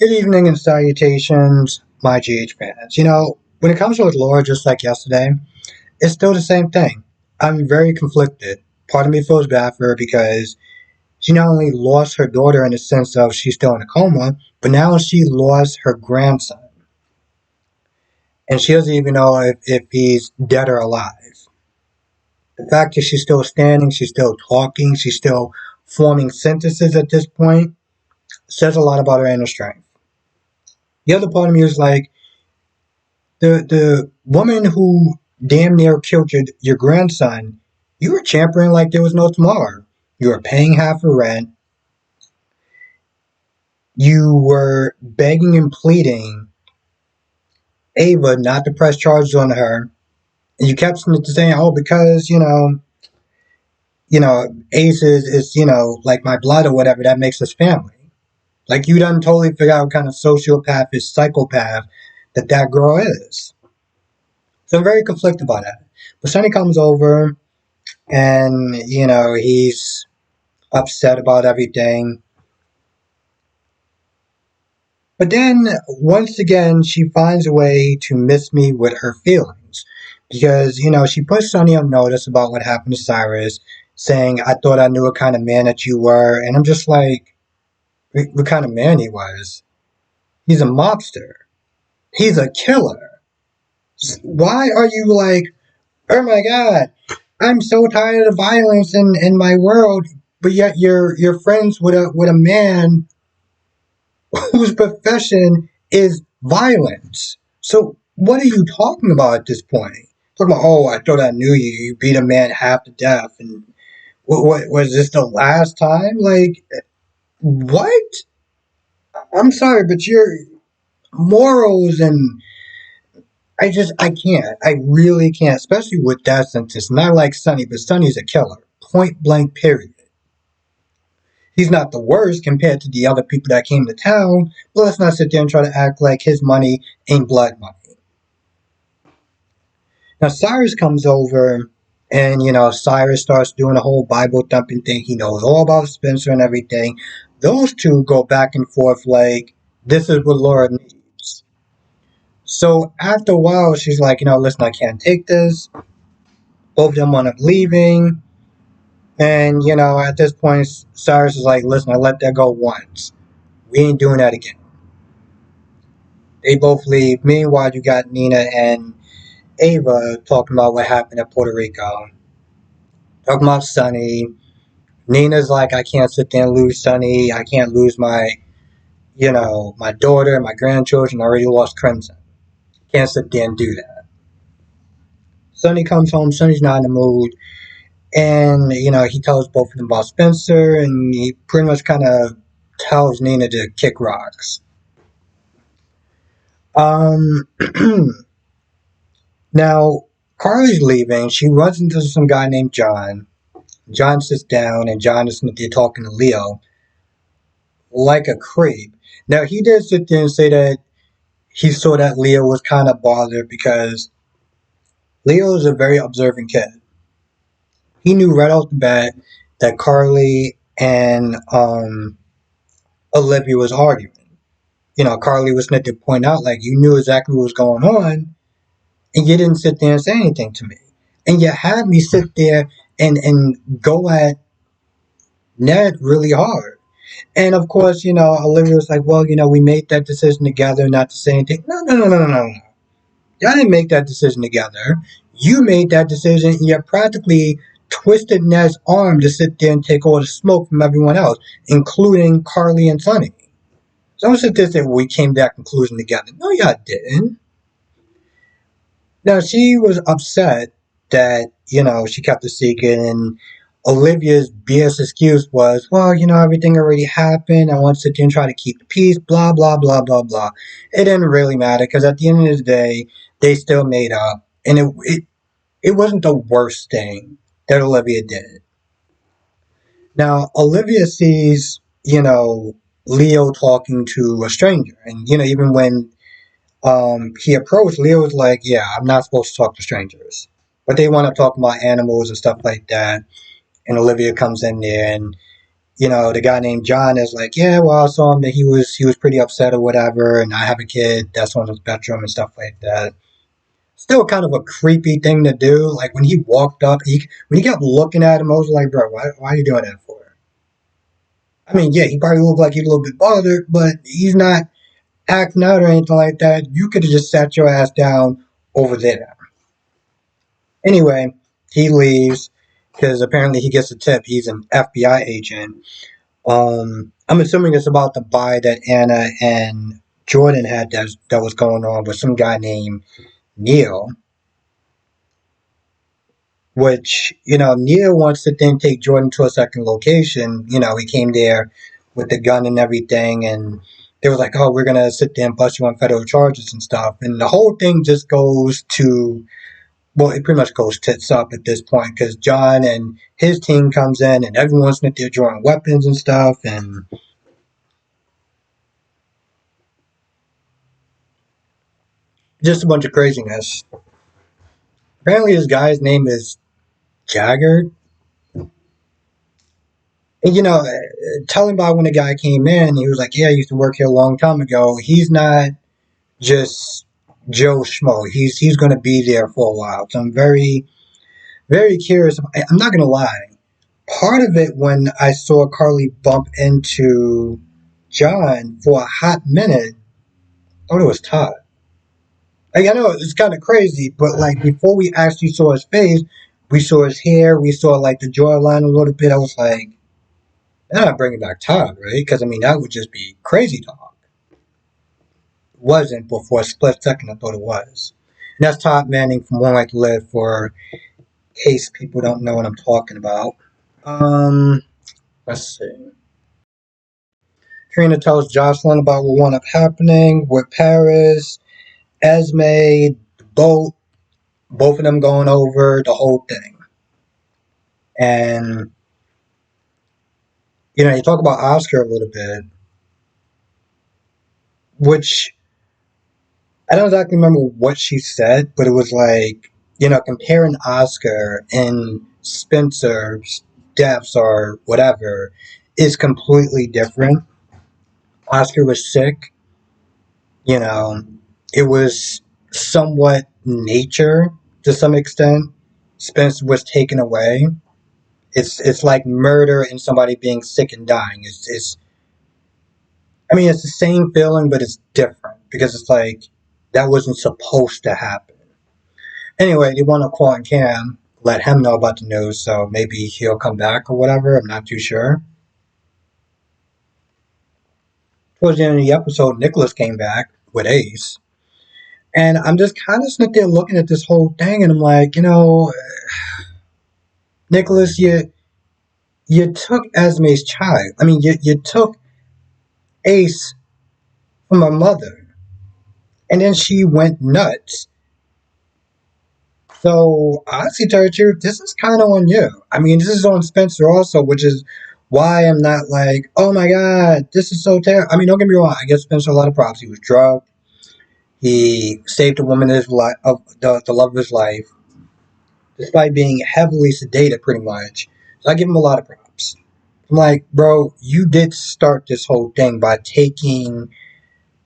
Good evening and salutations, my GH fans. When it comes to Laura, just like yesterday, it's still the same thing. I'm very conflicted. Part of me feels bad for her because she not only lost her daughter in the sense of she's still in a coma, but now she lost her grandson. And she doesn't even know if he's dead or alive. The fact that she's still standing, she's still talking, she's still forming sentences at this point says a lot about her inner strength. The other part of me is like, the woman who damn near killed your grandson, you were championing like there was no tomorrow. You were paying half the rent. You were begging and pleading Ava not to press charges on her. And you kept saying, "Oh, because Ace is like my blood or whatever. That makes us family." Like you done totally figure out what kind of sociopath, psychopath that girl is. So I'm very conflicted about that. But Sonny comes over and he's upset about everything. But then once again she finds a way to miss me with her feelings, because she put Sonny on notice about what happened to Cyrus, saying, "I thought I knew what kind of man that you were." And I'm just like, what kind of man he was? He's a mobster. He's a killer. Why are you like, "Oh my god, I'm so tired of violence in my world," but yet you're friends with a man whose profession is violence? So what are you talking about at this point? Talking about, "Oh, I thought I knew you. You beat a man half to death, and what was this the last time?" Like, what? I'm sorry, but your morals and I can't. I really can't, especially with that sentence. Not like Sonny, but Sonny's a killer. Point blank, period. He's not the worst compared to the other people that came to town, but let's not sit there and try to act like his money ain't blood money. Now, Cyrus comes over, and, Cyrus starts doing a whole Bible thumping thing. He knows all about Spencer and everything. Those two go back and forth like, this is what Laura needs. So after a while, she's like, "Listen, I can't take this." Both of them end up leaving. And, at this point, Cyrus is like, "Listen, I let that go once. We ain't doing that again." They both leave. Meanwhile, you got Nina and Ava talking about what happened at Puerto Rico. Talking about Sonny. Nina's like, "I can't sit there and lose Sonny. I can't lose my daughter, my grandchildren. I already lost Crimson. Can't sit there and do that." Sonny comes home. Sonny's not in the mood. And, he tells both of them about Spencer, and he pretty much kind of tells Nina to kick rocks. Um, Now, Carly's leaving. She runs into some guy named John. John sits down, and John is there talking to Leo like a creep. Now, he did sit there and say that he saw that Leo was kind of bothered because Leo is a very observant kid. He knew right off the bat that Carly and Olivia was arguing. Carly was meant to point out, like, you knew exactly what was going on, and you didn't sit there and say anything to me. And you had me sit there and go at Ned really hard. And of course, Olivia was like, "Well, we made that decision together not to say anything." No, no, no, no, no, no. Y'all didn't make that decision together. You made that decision, and you practically twisted Ned's arm to sit there and take all the smoke from everyone else, including Carly and Sonny. So don't sit there and say, "Well, we came to that conclusion together." No, y'all didn't. Now, she was upset that, she kept the secret, and Olivia's BS excuse was, "Well, everything already happened. I want to sit there and try to keep the peace, blah, blah, blah, blah, blah." It didn't really matter because at the end of the day, they still made up. And it wasn't the worst thing that Olivia did. Now, Olivia sees, Leo talking to a stranger. And, even when he approached, Leo was like, "Yeah, I'm not supposed to talk to strangers." But they want to talk about animals and stuff like that. And Olivia comes in there and, the guy named John is like, yeah, well, I saw him that he was pretty upset or whatever, and I have a kid that's on the spectrum and stuff like that. Still kind of a creepy thing to do. Like when he walked up, when he kept looking at him, I was like, bro, why are you doing that for? I mean, yeah, he probably looked like he's a little bit bothered, but he's not acting out or anything like that. You could have just sat your ass down over there. Anyway, he leaves because apparently he gets a tip. He's an FBI agent. I'm assuming it's about the buy that Anna and Jordan had that was going on with some guy named Neil, which, Neil wants to then take Jordan to a second location. He came there with the gun and everything, and they were like, oh, we're going to sit there and bust you on federal charges and stuff. And the whole thing just goes to, well, it pretty much goes tits up at this point because John and his team comes in and everyone's in there drawing weapons and stuff, and just a bunch of craziness. Apparently, this guy's name is Jagger. And, telling about when the guy came in, he was like, yeah, I used to work here a long time ago. He's not just Joe Schmo. He's going to be there for a while. So I'm very, very curious. I'm not going to lie. Part of it when I saw Carly bump into John for a hot minute, I thought it was Todd. Like, I know it's kind of crazy, but like before we actually saw his face, we saw his hair, we saw like the jawline a little bit. I was like, they're not bringing back Todd, right? Because I mean, that would just be crazy talk. It wasn't, but for a split second, I thought it was. And that's Todd Manning from One Life to Live. For case people don't know what I'm talking about. Um, let's see. Trina tells Jocelyn about what wound up happening with Paris, Esme, the boat, both of them going over the whole thing. And, you talk about Oscar a little bit, which I don't exactly remember what she said, but it was like, comparing Oscar and Spencer's deaths or whatever is completely different. Oscar was sick, you know, it was somewhat nature to some extent. Spencer was taken away. It's like murder and somebody being sick and dying. I mean, it's the same feeling, but it's different because it's like that wasn't supposed to happen. Anyway, they want to call in Cam, let him know about the news, so maybe he'll come back or whatever. I'm not too sure. Towards the end of the episode, Nicholas came back with Ace. And I'm just kind of sitting there looking at this whole thing, and I'm like, Nicholas, you took Esme's child. I mean, you took Ace from her mother, and then she went nuts. So, honestly, tell you the truth, this is kind of on you. I mean, this is on Spencer also, which is why I'm not like, oh my god, this is so terrible. I mean, don't get me wrong, I give Spencer a lot of props. He was drugged. He saved a woman of his life, of the love of his life, despite being heavily sedated, pretty much. So I give him a lot of props. I'm like, bro, you did start this whole thing by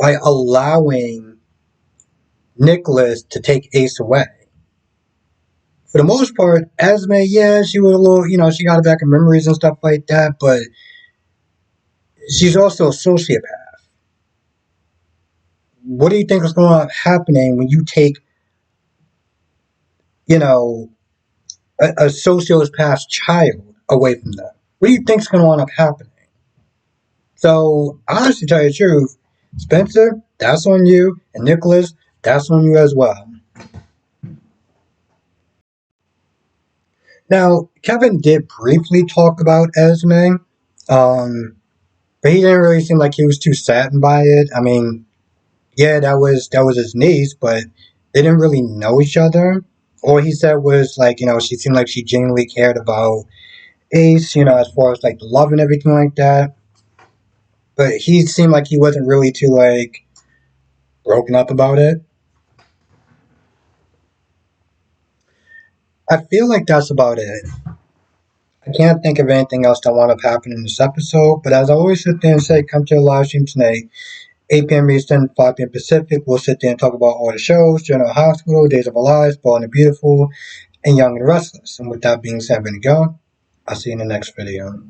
allowing Nicholas to take Ace away. For the most part, Esme, yeah, she was a little, she got it back in memories and stuff like that, but she's also a sociopath. What do you think is going on happening when you take, you know, a sociopath's child away from them? What do you think is going to end up happening? So, honestly, to tell you the truth, Spencer, that's on you, and Nicholas, that's on you as well. Now, Kevin did briefly talk about Esme, um, but he didn't really seem like he was too saddened by it. I mean, yeah, that was his niece, but they didn't really know each other. All he said was like, she seemed like she genuinely cared about Ace, as far as like the love and everything like that. But he seemed like he wasn't really too like broken up about it. I feel like that's about it. I can't think of anything else that wound up happening in this episode, but as I always sit there and say, come to the live stream tonight, 8 p.m. Eastern, 5 p.m. Pacific. We'll sit there and talk about all the shows, General Hospital, Days of Our Lives, Bold and Beautiful, and Young and Restless. And with that being said, I'm going to go. I'll see you in the next video.